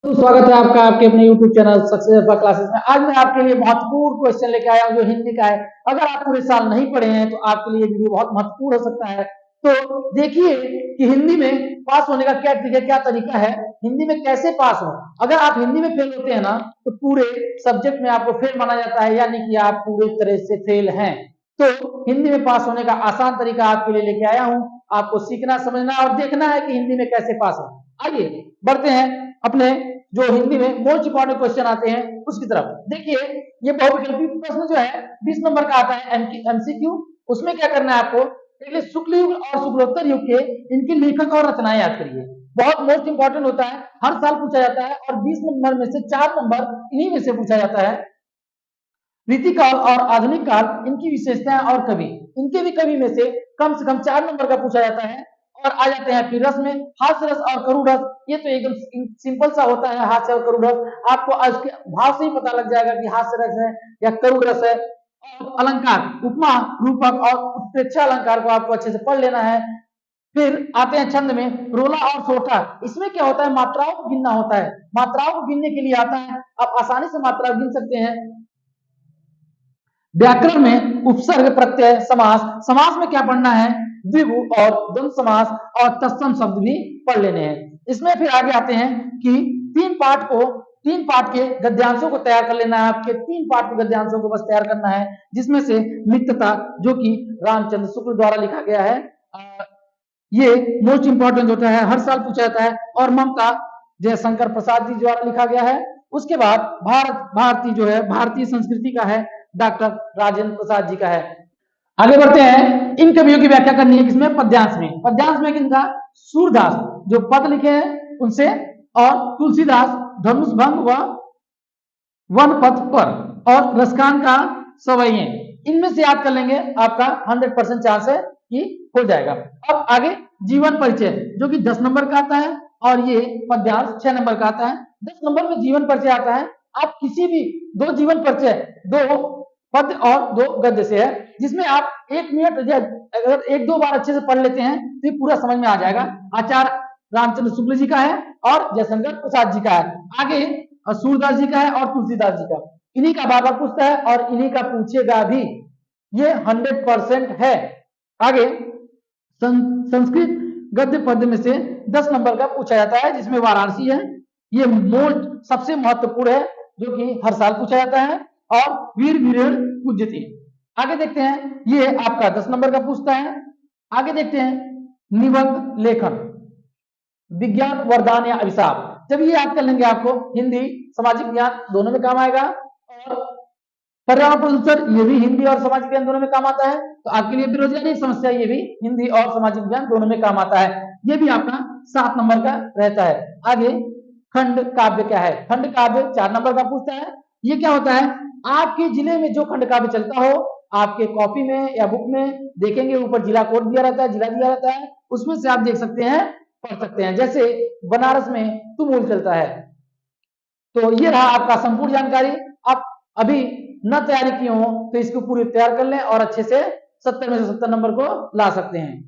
तो स्वागत है आपका आपके अपने YouTube चैनल सक्सेस क्लासेस में। आज मैं आपके लिए महत्वपूर्ण क्वेश्चन लेके आया हूं जो हिंदी का है। अगर आप पूरे साल नहीं पढ़े हैं तो आपके लिए वीडियो बहुत महत्वपूर्ण हो सकता है। तो देखिए कि हिंदी में पास होने का क्या ट्रिक है, क्या तरीका है, हिंदी में कैसे पास हो। अगर आप हिंदी में फेल होते हैं ना तो पूरे सब्जेक्ट में आपको फेल माना जाता है, यानी कि आप पूरे तरह से फेल हैं। तो हिंदी में पास होने का आसान तरीका आपके लिए लेके आया हूं। आपको सीखना, समझना और देखना है कि हिंदी में कैसे पास हो। आइए बढ़ते हैं अपने जो हिंदी में मोस्ट इंपॉर्टेंट क्वेश्चन आते हैं उसकी तरफ। देखिए ये बहुविकल्पी प्रश्न जो है 20 नंबर का आता है एमसीक्यू। उसमें क्या करना है आपको, पहले शुक्ल युग और शुक्लोत्तर युग के इनकी लेखक और रचनाएं याद करिए। बहुत मोस्ट इंपॉर्टेंट होता है, हर साल पूछा जाता है और 20 नंबर में से 4 नंबर इन्हीं में से पूछा जाता है। रीतिकाल और आधुनिक काल, इनकी विशेषताएं और कवि, इनके भी कवि में से कम 4 नंबर का पूछा जाता है। और आ जाते हैं फिर रस में, हास्य रस और करुण रस। ये तो एकदम सिंपल सा होता है, हास्य और करुण रस। आपको आज के भाव से ही पता लग जाएगा कि हास्य रस है या करुण रस है। और अलंकार, उपमा, रूपक और उत्प्रेक्षा अलंकार को आपको अच्छे से पढ़ लेना है। फिर आते हैं छंद में, रोला और सोटा। इसमें क्या होता है, मात्राओं को गिनना होता है। मात्राओं को गिनने के लिए आता है, आप आसानी से मात्रा गिन सकते हैं। व्याकरण में उपसर्ग, प्रत्यय, समास। समास में क्या पढ़ना है, द्विगु और द्वंद्व समास और तत्सम शब्द भी पढ़ लेने हैं। इसमें फिर आगे आते हैं कि 3 पाठ के गद्यांशों को तैयार कर लेना है। आपके 3 पाठ के गद्यांशों को बस तैयार करना है, जिसमें से मित्रता जो कि रामचंद्र शुक्ल द्वारा लिखा गया है, ये मोस्ट इंपॉर्टेंट होता है, हर साल पूछा जाता है। और ममता जयशंकर प्रसाद जी द्वारा लिखा गया है। उसके बाद भारती जो है भारतीय संस्कृति का है, डॉक्टर राजेंद्र प्रसाद जी का है। आगे बढ़ते हैं, इन कवियों की व्याख्या करनी है किसमें, पद्यांश में। पद्यांश में किनका, सूरदास जो पद लिखे हैं उनसे, और तुलसीदास धनुष भंग व वन पथ पर, और रसखान का सवैये। इनमें से याद कर लेंगे, आपका 100% चांस है कि हो जाएगा। अब आगे जीवन परिचय जो कि 10 नंबर का आता है, और ये पद्यांश 6 नंबर का आता है। 10 नंबर में जीवन परिचय आता है। आप किसी भी 2 जीवन परिचय, 2 पद और 2 गद्य से है, जिसमें आप 1 मिनट अगर 1-2 बार अच्छे से पढ़ लेते हैं तो ये पूरा समझ में आ जाएगा। आचार्य रामचंद्र शुक्ल जी का है और जयशंकर प्रसाद जी का है। आगे सूरदास जी का है और तुलसीदास जी का। इन्हीं का बार बार पूछता है और इन्हीं का पूछेगा भी, ये 100% है। आगे संस्कृत गद्य पद्य में से 10 नंबर का पूछा जाता है, जिसमें वाराणसी है। ये मोस्ट सबसे महत्वपूर्ण है, जो कि हर साल पूछा जाता है। और वीर वीरेण पूज्यते। आगे देखते हैं, ये आपका 10 नंबर का पूछता है। आगे देखते हैं, निबंध लेखन, विज्ञान वरदान या अभिशाप। जब ये याद कर लेंगे, आपको हिंदी सामाजिक ज्ञान दोनों में काम आएगा। और पर्यावरण प्रदूषण, ये भी हिंदी और सामाजिक ज्ञान दोनों में काम आता है। तो आपके लिए बेरोजगारी समस्या, ये भी हिंदी और सामाजिक ज्ञान दोनों में काम आता है। ये भी आपका 7 नंबर का रहता है। आगे खंड काव्य क्या है, खंड काव्य 4 नंबर का पूछता है। ये क्या होता है, आपके जिले में जो खंड काव्य चलता हो, आपके कॉपी में या बुक में देखेंगे ऊपर जिला कोड दिया रहता है, जिला दिया रहता है, उसमें से आप देख सकते हैं, पढ़ सकते हैं। जैसे बनारस में तुमुल चलता है। तो ये रहा आपका संपूर्ण जानकारी। आप अभी न तैयारी किए हो तो इसको पूरी तैयार कर लें और अच्छे से 70 में से 70 नंबर को ला सकते हैं।